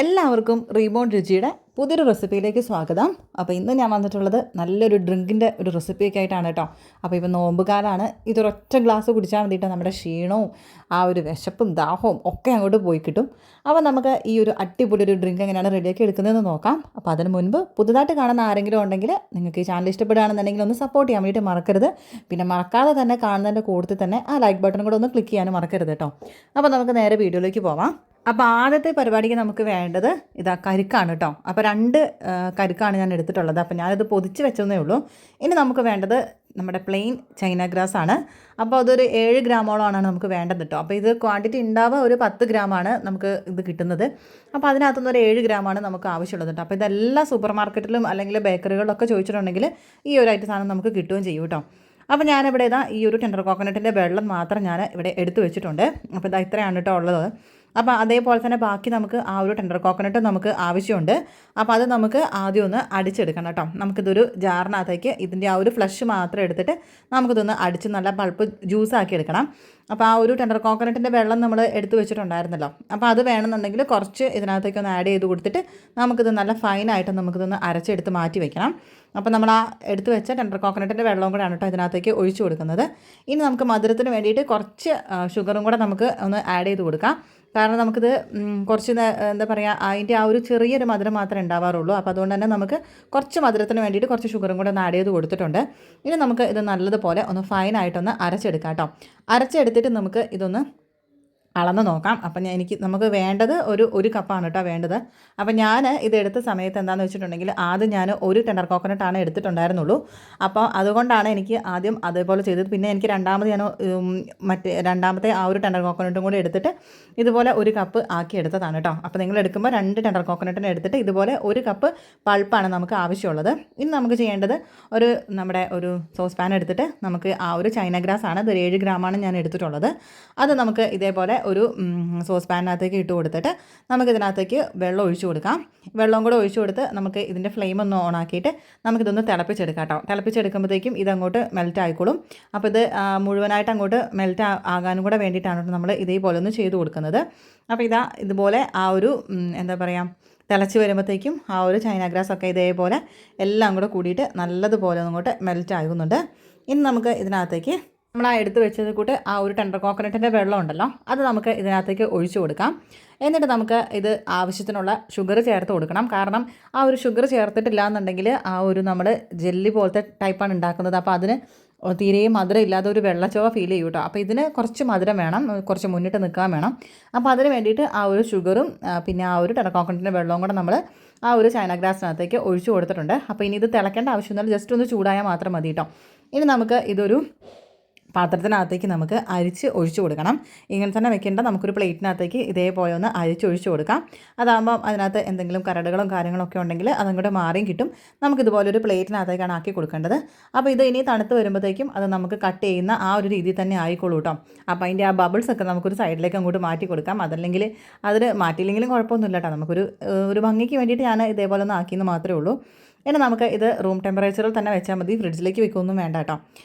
എല്ലാവർക്കും റീബോണ്ട് രുചിയുടെ പുതിയൊരു റെസിപ്പിയിലേക്ക് സ്വാഗതം. അപ്പോൾ ഇന്ന് ഞാൻ വന്നിട്ടുള്ളത് നല്ലൊരു ഡ്രിങ്കിൻ്റെ ഒരു റെസിപ്പിയൊക്കെ ആയിട്ടാണ് കേട്ടോ. അപ്പോൾ ഇപ്പോൾ നോമ്പുകാലാണ്. ഇതൊരൊറ്റ ഗ്ലാസ് കുടിച്ചാൽ മതിയിട്ട് നമ്മുടെ ക്ഷീണവും ആ ഒരു വിശപ്പും ദാഹവും ഒക്കെ അങ്ങോട്ട് പോയി കിട്ടും. അപ്പോൾ നമുക്ക് ഈ ഒരു അടിപൊളി ഒരു ഡ്രിങ്ക് എങ്ങനെയാണ് റെഡിയാക്കി എടുക്കുന്നതെന്ന് നോക്കാം. അപ്പോൾ അതിന് മുൻപ് പുതുതായിട്ട് കാണുന്ന ആരെങ്കിലും ഉണ്ടെങ്കിൽ നിങ്ങൾക്ക് ഈ ചാനൽ ഇഷ്ടപ്പെടുകയാണെന്നുണ്ടെങ്കിൽ ഒന്ന് സപ്പോർട്ട് ചെയ്യാൻ വേണ്ടിയിട്ട് മറക്കരുത്. പിന്നെ മറക്കാതെ തന്നെ കാണുന്നതിൻ്റെ കൂട്ടത്തിൽ തന്നെ ആ ലൈക്ക് ബട്ടൺ കൂടെ ഒന്ന് ക്ലിക്ക് ചെയ്യാനും മറക്കരുത് കേട്ടോ. അപ്പോൾ നമുക്ക് നേരെ വീഡിയോയിലേക്ക് പോവാം. അപ്പോൾ ആദ്യത്തെ പരിപാടിക്ക് നമുക്ക് വേണ്ടത് ഇതാ കരിക്കാണ് കേട്ടോ. അപ്പോൾ 2 കരിക്കാണ് ഞാൻ എടുത്തിട്ടുള്ളത്. അപ്പോൾ ഞാനിത് പൊതിച്ച് വെച്ചതേ ഉള്ളൂ. ഇനി നമുക്ക് വേണ്ടത് നമ്മുടെ പ്ലെയിൻ ചൈന ഗ്രാസ് ആണ്. അപ്പോൾ അതൊരു 7 ഗ്രാമോളമാണ് നമുക്ക് വേണ്ടത് കേട്ടോ. അപ്പോൾ ഇത് ക്വാണ്ടിറ്റി ഉണ്ടാവുക ഒരു 10 ഗ്രാമാണ് നമുക്ക് ഇത് കിട്ടുന്നത്. അപ്പോൾ അതിനകത്തുനിന്ന് ഒരു 7 ഗ്രാമാണ് നമുക്ക് ആവശ്യമുള്ളത് കേട്ടോ. അപ്പോൾ ഇതെല്ലാം സൂപ്പർ മാർക്കറ്റിലും അല്ലെങ്കിൽ ബേക്കറികളിലൊക്കെ ചോദിച്ചിട്ടുണ്ടെങ്കിൽ ഈ ഒരു ഐറ്റം സാധനം നമുക്ക് കിട്ടുകയും ചെയ്യും കേട്ടോ. അപ്പോൾ ഞാനിവിടെ ഇതാ ഈ ഒരു ടെൻഡർ കോക്കനട്ടിൻ്റെ വെള്ളം മാത്രം ഞാൻ ഇവിടെ എടുത്തു വെച്ചിട്ടുണ്ട്. അപ്പോൾ ഇതാ ഇത്രയാണ് കേട്ടോ ഉള്ളത്. അപ്പോൾ അതേപോലെ തന്നെ ബാക്കി നമുക്ക് ആ ഒരു ടെൻഡർ കോക്കനട്ട് നമുക്ക് ആവശ്യമുണ്ട്. അപ്പോൾ അത് നമുക്ക് ആദ്യം ഒന്ന് അടിച്ചെടുക്കണം കേട്ടോ. നമുക്കിതൊരു ജാറിനകത്തേക്ക് ഇതിൻ്റെ ആ ഒരു ഫ്ലഷ് മാത്രം എടുത്തിട്ട് നമുക്കിതൊന്ന് അടിച്ച് നല്ല പൾപ്പ് ജ്യൂസാക്കി എടുക്കണം. അപ്പോൾ ആ ഒരു ടെൻഡർ കോക്കനട്ടിൻ്റെ വെള്ളം നമ്മൾ എടുത്ത് വെച്ചിട്ടുണ്ടായിരുന്നല്ലോ. അപ്പോൾ അത് വേണമെന്നുണ്ടെങ്കിൽ കുറച്ച് ഇതിനകത്തേക്ക് ഒന്ന് ആഡ് ചെയ്ത് കൊടുത്തിട്ട് നമുക്കിത് നല്ല ഫൈനായിട്ട് നമുക്കിതൊന്ന് അരച്ചെടുത്ത് മാറ്റി വെക്കണം. അപ്പോൾ നമ്മൾ ആ എടുത്ത് വെച്ച ടെൻഡർ കോക്കനട്ടിൻ്റെ വെള്ളവും കൂടെയാണ് കേട്ടോ ഇതിനകത്തേക്ക് ഒഴിച്ചു കൊടുക്കുന്നത്. ഇനി നമുക്ക് മധുരത്തിന് വേണ്ടിയിട്ട് കുറച്ച് ഷുഗറും കൂടെ നമുക്ക് ഒന്ന് ആഡ് ചെയ്ത് കൊടുക്കാം. കാരണം നമുക്കിത് കുറച്ച് എന്താ പറയുക അതിൻ്റെ ആ ഒരു ചെറിയൊരു മധുരം മാത്രമേ ഉണ്ടാവാറുള്ളൂ. അപ്പോൾ അതുകൊണ്ട് തന്നെ നമുക്ക് കുറച്ച് മധുരത്തിന് വേണ്ടിയിട്ട് കുറച്ച് ഷുഗറും കൂടെ ഒന്ന് ആഡ് ചെയ്ത് കൊടുത്തിട്ടുണ്ട്. ഇനി നമുക്ക് ഇത് നല്ലതുപോലെ ഒന്ന് ഫൈനായിട്ടൊന്ന് അരച്ചെടുക്കാം കേട്ടോ. അരച്ചെടുത്തിട്ട് നമുക്ക് ഇതൊന്ന് അളന്ന് നോക്കാം. അപ്പം നമുക്ക് വേണ്ടത് ഒരു കപ്പാണ് കേട്ടോ വേണ്ടത്. അപ്പം ഞാൻ ഇതെടുത്ത സമയത്ത് എന്താണെന്ന് വെച്ചിട്ടുണ്ടെങ്കിൽ ആദ്യം ഞാൻ ഒരു ടെൻഡർ കോക്കനട്ടാണ് എടുത്തിട്ടുണ്ടായിരുന്നുള്ളൂ. അപ്പോൾ അതുകൊണ്ടാണ് എനിക്ക് ആദ്യം അതേപോലെ ചെയ്തത്. പിന്നെ എനിക്ക് രണ്ടാമത്തെ ആ ഒരു ടെൻഡർ കോക്കനട്ടും കൂടി എടുത്തിട്ട് ഇതുപോലെ ഒരു കപ്പ് ആക്കി എടുത്തതാണ് കേട്ടോ. അപ്പോൾ നിങ്ങൾ എടുക്കുമ്പോൾ 2 ടെൻഡർ കോക്കനട്ടിന് എടുത്തിട്ട് ഇതുപോലെ ഒരു കപ്പ് പൾപ്പാണ് നമുക്ക് ആവശ്യമുള്ളത്. ഇനി നമുക്ക് ചെയ്യേണ്ടത് നമ്മുടെ ഒരു സോസ് പാൻ എടുത്തിട്ട് നമുക്ക് ആ ഒരു ചൈന ഗ്രാസ് ആണ്, ഇത് 7 ഗ്രാമാണ് ഞാൻ എടുത്തിട്ടുള്ളത്. അത് നമുക്ക് ഇതേപോലെ ഒരു സോസ് പാനിനകത്തേക്ക് ഇട്ട് കൊടുത്തിട്ട് നമുക്കിതിനകത്തേക്ക് വെള്ളം ഒഴിച്ചു കൊടുക്കാം. വെള്ളം കൂടെ ഒഴിച്ചു കൊടുത്ത് നമുക്ക് ഇതിൻ്റെ ഫ്ലെയിം ഒന്ന് ഓൺ ആക്കിയിട്ട് നമുക്കിതൊന്ന് തിളപ്പിച്ചെടുക്കാം കേട്ടോ. തിളപ്പിച്ചെടുക്കുമ്പോഴത്തേക്കും ഇതങ്ങോട്ട് മെൽറ്റ് ആയിക്കോളും. അപ്പോൾ ഇത് മുഴുവനായിട്ട് അങ്ങോട്ട് മെൽറ്റ് ആകാനും കൂടെ വേണ്ടിയിട്ടാണ് നമ്മൾ ഇതേപോലെ ഒന്ന് ചെയ്ത് കൊടുക്കുന്നത്. അപ്പോൾ ഇതുപോലെ ആ ഒരു എന്താ പറയുക തിളച്ച് വരുമ്പോഴത്തേക്കും ആ ഒരു ചൈന ഗ്രാസ് ഒക്കെ ഇതേപോലെ എല്ലാം കൂടെ കൂടിയിട്ട് നല്ലതുപോലെ അങ്ങോട്ട് മെൽറ്റ് ആകുന്നുണ്ട്. ഇനി നമുക്ക് ഇതിനകത്തേക്ക് നമ്മൾ ആ എടുത്ത് വെച്ചത് കൂട്ട് ആ ഒരു ടെൻഡർ കോക്കനട്ടിൻ്റെ വെള്ളം ഉണ്ടല്ലോ അത് നമുക്ക് ഇതിനകത്തേക്ക് ഒഴിച്ചു കൊടുക്കാം. എന്നിട്ട് നമുക്ക് ഇത് ആവശ്യത്തിനുള്ള ഷുഗർ ചേർത്ത് കൊടുക്കണം. കാരണം ആ ഒരു ഷുഗർ ചേർത്തിട്ടില്ല എന്നുണ്ടെങ്കിൽ ആ ഒരു നമ്മൾ ജെല്ലി പോലത്തെ ടൈപ്പാണ് ഉണ്ടാക്കുന്നത്. അപ്പോൾ അതിന് തീരെയും മധുരം ഇല്ലാതെ ഒരു വെള്ളച്ചോവ ഫീൽ ചെയ്യും കേട്ടോ. അപ്പോൾ ഇതിന് കുറച്ച് മധുരം വേണം, കുറച്ച് മുന്നിട്ട് നിൽക്കാൻ വേണം. അപ്പോൾ അതിന് വേണ്ടിയിട്ട് ആ ഒരു ഷുഗറും പിന്നെ ആ ഒരു ടെൻഡർ കോക്കനട്ടിൻ്റെ വെള്ളവും കൂടെ നമ്മൾ ആ ഒരു ചൈന ഗ്രാസിനകത്തേക്ക് ഒഴിച്ചു കൊടുത്തിട്ടുണ്ട്. അപ്പോൾ ഇനി ഇത് തിളക്കേണ്ട ആവശ്യമൊന്നുമില്ല, ജസ്റ്റ് ഒന്ന് ചൂടായാൽ മാത്രം മതി കേട്ടോ. ഇനി നമുക്ക് ഇതൊരു പാത്രത്തിനകത്തേക്ക് നമുക്ക് അരിച്ച് ഒഴിച്ചു കൊടുക്കണം. ഇങ്ങനെ തന്നെ വെക്കേണ്ട, നമുക്കൊരു പ്ലേറ്റിനകത്തേക്ക് ഇതേപോലെ ഒന്ന് അരിച്ചൊഴിച്ചു കൊടുക്കാം. അതാകുമ്പം അതിനകത്ത് എന്തെങ്കിലും കരടുകളും കാര്യങ്ങളൊക്കെ ഉണ്ടെങ്കിൽ അതങ്ങോട്ട് മാറിയും കിട്ടും. നമുക്കിതുപോലൊരു പ്ലേറ്റിനകത്തേക്കാണ് ആക്കി കൊടുക്കേണ്ടത്. അപ്പോൾ ഇത് ഇനി തണുത്ത് വരുമ്പോഴത്തേക്കും അത് നമുക്ക് കട്ട് ചെയ്യുന്ന ആ ഒരു രീതിയിൽ തന്നെ ആയിക്കോളൂ കേട്ടോ. അപ്പോൾ അതിൻ്റെ ആ ബബിൾസ് ഒക്കെ നമുക്കൊരു സൈഡിലേക്ക് അങ്ങോട്ട് മാറ്റി കൊടുക്കാം. അതല്ലെങ്കിൽ അതിൽ മാറ്റിയില്ലെങ്കിലും കുഴപ്പമൊന്നുമില്ല കേട്ടോ. നമുക്കൊരു ഭംഗിക്ക് വേണ്ടിയിട്ട് ഞാൻ ഇതേപോലെ ഒന്ന് ആക്കിയെന്ന് മാത്രമേ ഉള്ളൂ. ഇനി നമുക്ക് ഇത് റൂം ടെമ്പറേച്ചറിൽ തന്നെ വെച്ചാൽ മതി, ഫ്രിഡ്ജിലേക്ക് വെക്കുകയൊന്നും വേണ്ട കേട്ടോ.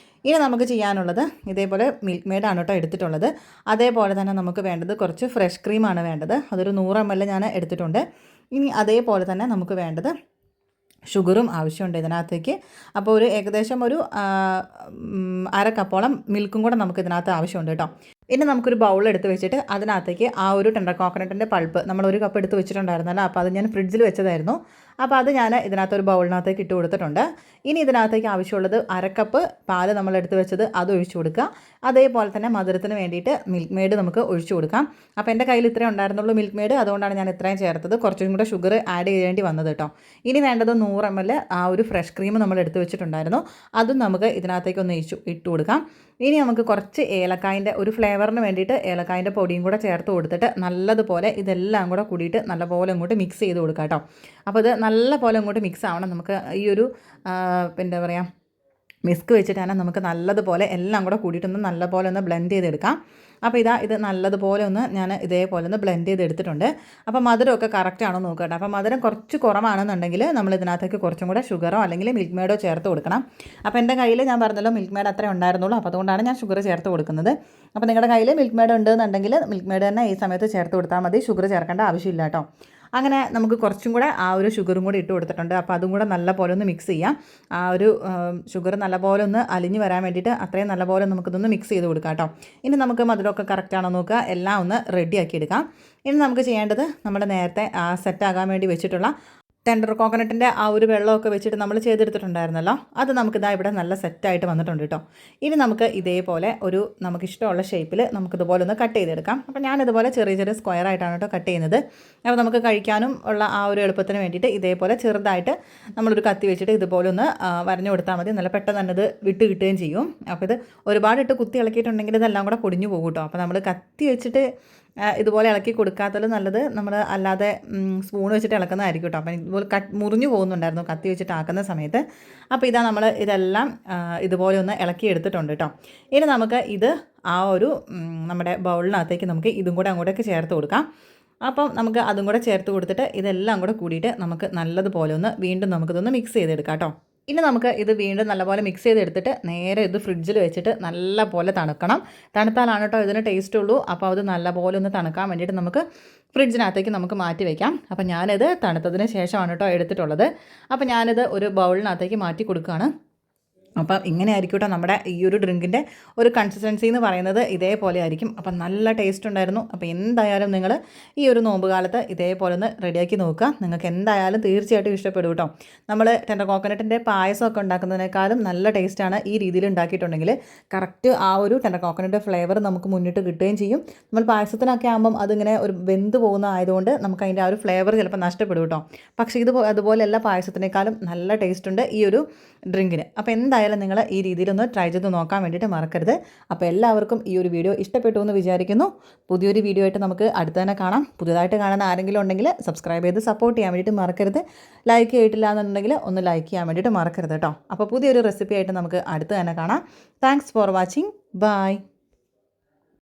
ഇനി നമുക്ക് ചെയ്യാനുള്ളത് ഇതേപോലെ മിൽക്ക് മെയ്ഡാണ് കേട്ടോ എടുത്തിട്ടുള്ളത്. അതേപോലെ തന്നെ നമുക്ക് വേണ്ടത് കുറച്ച് ഫ്രഷ് ക്രീമാണ് വേണ്ടത്. അതൊരു 100 ml ഞാൻ എടുത്തിട്ടുണ്ട്. ഇനി അതേപോലെ തന്നെ നമുക്ക് വേണ്ടത് ഷുഗറും ആവശ്യമുണ്ട് ഇതിനകത്തേക്ക്. അപ്പോൾ ഏകദേശം ഒരു 1/2 കപ്പോളം മിൽക്കും കൂടെ നമുക്ക് ഇതിനകത്ത് ആവശ്യമുണ്ട് കേട്ടോ. ഇനി നമുക്കൊരു ബൗൾ എടുത്ത് വെച്ചിട്ട് അതിനകത്തേക്ക് ആ ഒരു ടെൻഡർ കോക്കനട്ടിൻ്റെ പൾപ്പ് നമ്മൾ 1 കപ്പ് എടുത്ത് വെച്ചിട്ടുണ്ടായിരുന്നല്ലോ. അപ്പോൾ അത് ഞാൻ ഫ്രിഡ്ജിൽ വെച്ചതായിരുന്നു. അപ്പോൾ അത് ഞാൻ ഇതിനകത്തൊരു ബൗളിനകത്തേക്ക് ഇട്ട് കൊടുത്തിട്ടുണ്ട്. ഇനി ഇതിനകത്തേക്ക് ആവശ്യമുള്ളത് 1/2 കപ്പ് പാല് നമ്മൾ എടുത്ത് വെച്ചത് അത് ഒഴിച്ചു കൊടുക്കുക. അതേപോലെ തന്നെ മധുരത്തിന് വേണ്ടിയിട്ട് മിൽക്ക് മെയ്ഡ് നമുക്ക് ഒഴിച്ചു കൊടുക്കാം. അപ്പോൾ എൻ്റെ കയ്യിൽ ഇത്രയും ഉണ്ടായിരുന്നുള്ളൂ മിൽക്ക് മെയ്ഡ്, അതുകൊണ്ടാണ് ഞാൻ ഇത്രയും ചേർത്തത്. കുറച്ചും കൂടെ ഷുഗർ ആഡ് ചെയ്യേണ്ടി വന്നത് കേട്ടോ. ഇനി വേണ്ടത് 100 ml ആ ഒരു ഫ്രഷ് ക്രീം നമ്മൾ എടുത്ത് വെച്ചിട്ടുണ്ടായിരുന്നു. അതും നമുക്ക് ഇതിനകത്തേക്കൊന്ന് ഇട്ട് കൊടുക്കാം. ഇനി നമുക്ക് കുറച്ച് ഏലക്കായൻ്റെ ഒരു ഫ്ലേവറിന് വേണ്ടിയിട്ട് ഏലക്കായൻ്റെ പൊടിയും കൂടെ ചേർത്ത് കൊടുത്തിട്ട് നല്ലതുപോലെ ഇതെല്ലാം കൂടെ കൂടിയിട്ട് നല്ലപോലെ അങ്ങോട്ട് മിക്സ് ചെയ്ത് കൊടുക്കാം കേട്ടോ. അപ്പോൾ ഇത് നല്ലപോലെ അങ്ങോട്ട് മിക്സ് ആവണം. നമുക്ക് ഈ ഒരു എന്താ പറയുക മിസ്ക് വെച്ചിട്ടാണ് നമുക്ക് നല്ലതുപോലെ എല്ലാം കൂടെ കൂടിയിട്ടൊന്ന് നല്ലപോലെ ഒന്ന് ബ്ലെൻഡ് ചെയ്തെടുക്കാം. അപ്പോൾ ഇത് നല്ലതുപോലെ ഒന്ന് ഞാൻ ഇതേപോലെ ഒന്ന് ബ്ലെൻഡ് ചെയ്തെടുത്തിട്ടുണ്ട്. അപ്പോൾ മധുരമൊക്കെ കറക്റ്റ് ആണോ നോക്കുക കേട്ടോ. അപ്പോൾ മധുരം കുറച്ച് കുറവാണെന്നുണ്ടെങ്കിൽ നമ്മൾ ഇതിനകത്തേക്ക് കുറച്ചും കൂടെ ഷുഗറോ അല്ലെങ്കിൽ മിൽക്ക് മെയ്ഡോ ചേർത്ത് കൊടുക്കണം. അപ്പോൾ എൻ്റെ കയ്യിൽ ഞാൻ പറഞ്ഞല്ലോ മിൽക്ക് മെയ്ഡ് അത്രേ ഉണ്ടായിരുന്നുള്ളൂ. അപ്പോൾ അതുകൊണ്ടാണ് ഞാൻ ഷുഗർ ചേർത്ത് കൊടുക്കുന്നത്. അപ്പോൾ നിങ്ങളുടെ കയ്യിൽ മിൽക്ക് മെയ്ഡ് ഉണ്ടെന്നുണ്ടെങ്കിൽ മിൽക്ക് മെയ്ഡ് തന്നെ ഈ സമയത്ത് ചേർത്ത് കൊടുത്താൽ മതി, ഷുഗർ ചേർക്കേണ്ട ആവശ്യമില്ല കേട്ടോ. അങ്ങനെ നമുക്ക് കുറച്ചും കൂടെ ആ ഒരു ഷുഗറും കൂടി ഇട്ട് കൊടുത്തിട്ടുണ്ട്. അപ്പോൾ അതും കൂടെ നല്ല പോലെ ഒന്ന് മിക്സ് ചെയ്യാം. ആ ഒരു ഷുഗർ നല്ലപോലെ ഒന്ന് അലിഞ്ഞ് വരാൻ വേണ്ടിയിട്ട് അത്രയും നല്ലപോലെ നമുക്കിതൊന്ന് മിക്സ് ചെയ്ത് കൊടുക്കാം കേട്ടോ. ഇനി നമുക്ക് മധുരമൊക്കെ കറക്റ്റാണോ നോക്കുക, എല്ലാം ഒന്ന് റെഡിയാക്കി എടുക്കാം. ഇനി നമുക്ക് ചെയ്യേണ്ടത് നമ്മുടെ നേരത്തെ സെറ്റാകാൻ വേണ്ടി വെച്ചിട്ടുള്ള ടെൻഡർ കോക്കനട്ടിൻ്റെ ആ ഒരു വെള്ളമൊക്കെ വെച്ചിട്ട് നമ്മൾ ചെയ്തെടുത്തിട്ടുണ്ടായിരുന്നല്ലോ, അത് നമുക്കിതാ ഇവിടെ നല്ല സെറ്റായിട്ട് വന്നിട്ടുണ്ട് കേട്ടോ. ഇനി നമുക്ക് ഇതേപോലെ ഒരു നമുക്കിഷ്ടമുള്ള ഷേപ്പിൽ നമുക്കിതുപോലെ ഒന്ന് കട്ട് ചെയ്തെടുക്കാം. അപ്പോൾ ഞാനിതുപോലെ ചെറിയ ചെറിയ സ്ക്വയറായിട്ടാണ് കേട്ടോ കട്ട് ചെയ്യുന്നത്. അപ്പോൾ നമുക്ക് കഴിക്കാനും ഉള്ള ആ ഒരു എളുപ്പത്തിന് വേണ്ടിയിട്ട് ഇതേപോലെ ചെറുതായിട്ട് നമ്മളൊരു കത്തി വെച്ചിട്ട് ഇതുപോലെ ഒന്ന് വരഞ്ഞു കൊടുത്താൽ മതി. നല്ല പെട്ടെന്ന് തന്നെ ഇത് വിട്ട് കിട്ടുകയും ചെയ്യും. അപ്പോൾ ഇത് ഒരുപാടിട്ട് കുത്തി ഇളക്കിയിട്ടുണ്ടെങ്കിൽ ഇതെല്ലാം കൂടെ പൊടിഞ്ഞു പോകും കേട്ടോ. അപ്പോൾ നമ്മൾ കത്തി വെച്ചിട്ട് ഇതുപോലെ ഇളക്കി കൊടുക്കാത്തത് നല്ലത്. നമ്മൾ അല്ലാതെ സ്പൂൺ വെച്ചിട്ട് ഇളക്കുന്നതായിരിക്കും കേട്ടോ. അപ്പം ഇതുപോലെ മുറിഞ്ഞു പോകുന്നുണ്ടായിരുന്നു കത്തി വെച്ചിട്ട് ആക്കുന്ന സമയത്ത്. അപ്പോൾ ഇതാ നമ്മൾ ഇതെല്ലാം ഇതുപോലെ ഒന്ന് ഇളക്കി എടുത്തിട്ടുണ്ട് കേട്ടോ. ഇനി നമുക്ക് ഇത് ആ ഒരു നമ്മുടെ ബൗളിനകത്തേക്ക് നമുക്ക് ഇതും കൂടെ അങ്ങോട്ടേക്ക് ചേർത്ത് കൊടുക്കാം. അപ്പം നമുക്ക് അതും കൂടെ ചേർത്ത് കൊടുത്തിട്ട് ഇതെല്ലാം കൂടെ കൂടിയിട്ട് നമുക്ക് നല്ലതുപോലെ ഒന്ന് വീണ്ടും നമുക്കിതൊന്ന് മിക്സ് ചെയ്തെടുക്കാം കേട്ടോ. ഇനി നമുക്ക് ഇത് വീണ്ടും നല്ലപോലെ മിക്സ് ചെയ്തെടുത്തിട്ട് നേരെ ഇത് ഫ്രിഡ്ജിൽ വെച്ചിട്ട് നല്ലപോലെ തണുക്കണം. തണുത്താലാണ് കേട്ടോ ഇതിന് ടേസ്റ്റ് ഉള്ളൂ. അപ്പോൾ അത് നല്ലപോലെ ഒന്ന് തണുക്കാൻ വേണ്ടിയിട്ട് നമുക്ക് ഫ്രിഡ്ജിനകത്തേക്ക് നമുക്ക് മാറ്റി വയ്ക്കാം. അപ്പോൾ ഞാനിത് തണുത്തതിന് ശേഷമാണ് കേട്ടോ എടുത്തിട്ടുള്ളത്. അപ്പോൾ ഞാനിത് ഒരു ബൗളിനകത്തേക്ക് മാറ്റി കൊടുക്കുകയാണ്. അപ്പം ഇങ്ങനെ ആയിരിക്കും കേട്ടോ നമ്മുടെ ഈ ഒരു ഡ്രിങ്കിൻ്റെ ഒരു കൺസിസ്റ്റൻസി എന്ന് പറയുന്നത് ഇതേപോലെ ആയിരിക്കും. അപ്പം നല്ല ടേസ്റ്റ് ഉണ്ടായിരുന്നു. അപ്പോൾ എന്തായാലും നിങ്ങൾ ഈ ഒരു നോമ്പ് കാലത്ത് ഇതേപോലെ ഒന്ന് റെഡിയാക്കി നോക്കുക. നിങ്ങൾക്ക് എന്തായാലും തീർച്ചയായിട്ടും ഇഷ്ടപ്പെടും കേട്ടോ. നമ്മൾ ടെൻഡർ കോക്കനട്ടിൻ്റെ പായസമൊക്കെ ഉണ്ടാക്കുന്നതിനേക്കാളും നല്ല ടേസ്റ്റാണ് ഈ രീതിയിൽ ഉണ്ടാക്കിയിട്ടുണ്ടെങ്കിൽ. കറക്റ്റ് ആ ഒരു ടെൻഡർ കോക്കനട്ട് ഫ്ലേവർ നമുക്ക് മുന്നിട്ട് കിട്ടുകയും ചെയ്യും. നമ്മൾ പായസത്തിനൊക്കെ ആകുമ്പം അതിങ്ങനെ ഒരു വെന്ത് പോകുന്ന ആയതുകൊണ്ട് നമുക്ക് അതിൻ്റെ ആ ഒരു ഫ്ലേവർ ചിലപ്പോൾ നഷ്ടപ്പെടും കേട്ടോ. പക്ഷേ ഇത് അതുപോലെയല്ല, പായസത്തിനേക്കാളും നല്ല ടേസ്റ്റ് ഉണ്ട് ഈ ഒരു ഡ്രിങ്കിന്. അപ്പോൾ എന്തായാലും നിങ്ങൾ ഈ രീതിയിലൊന്ന് ട്രൈ ചെയ്ത് നോക്കാൻ വേണ്ടിയിട്ട് മറക്കരുത്. അപ്പോൾ എല്ലാവർക്കും ഈ ഒരു വീഡിയോ ഇഷ്ടപ്പെട്ടു എന്ന് വിചാരിക്കുന്നു. പുതിയൊരു വീഡിയോ ആയിട്ട് നമുക്ക് അടുത്ത് തന്നെ കാണാം. പുതിയതായിട്ട് കാണുന്ന ആരെങ്കിലും ഉണ്ടെങ്കിൽ സബ്സ്ക്രൈബ് ചെയ്ത് സപ്പോർട്ട് ചെയ്യാൻ വേണ്ടിയിട്ട് മറക്കരുത്. ലൈക്ക് ചെയ്തിട്ടില്ല എന്നുണ്ടെങ്കിൽ ഒന്ന് ലൈക്ക് ചെയ്യാൻ വേണ്ടിയിട്ട് മറക്കരുത് കേട്ടോ. അപ്പോൾ പുതിയൊരു റെസിപ്പി ആയിട്ട് നമുക്ക് അടുത്ത് തന്നെ കാണാം. Thanks for watching. ബൈ.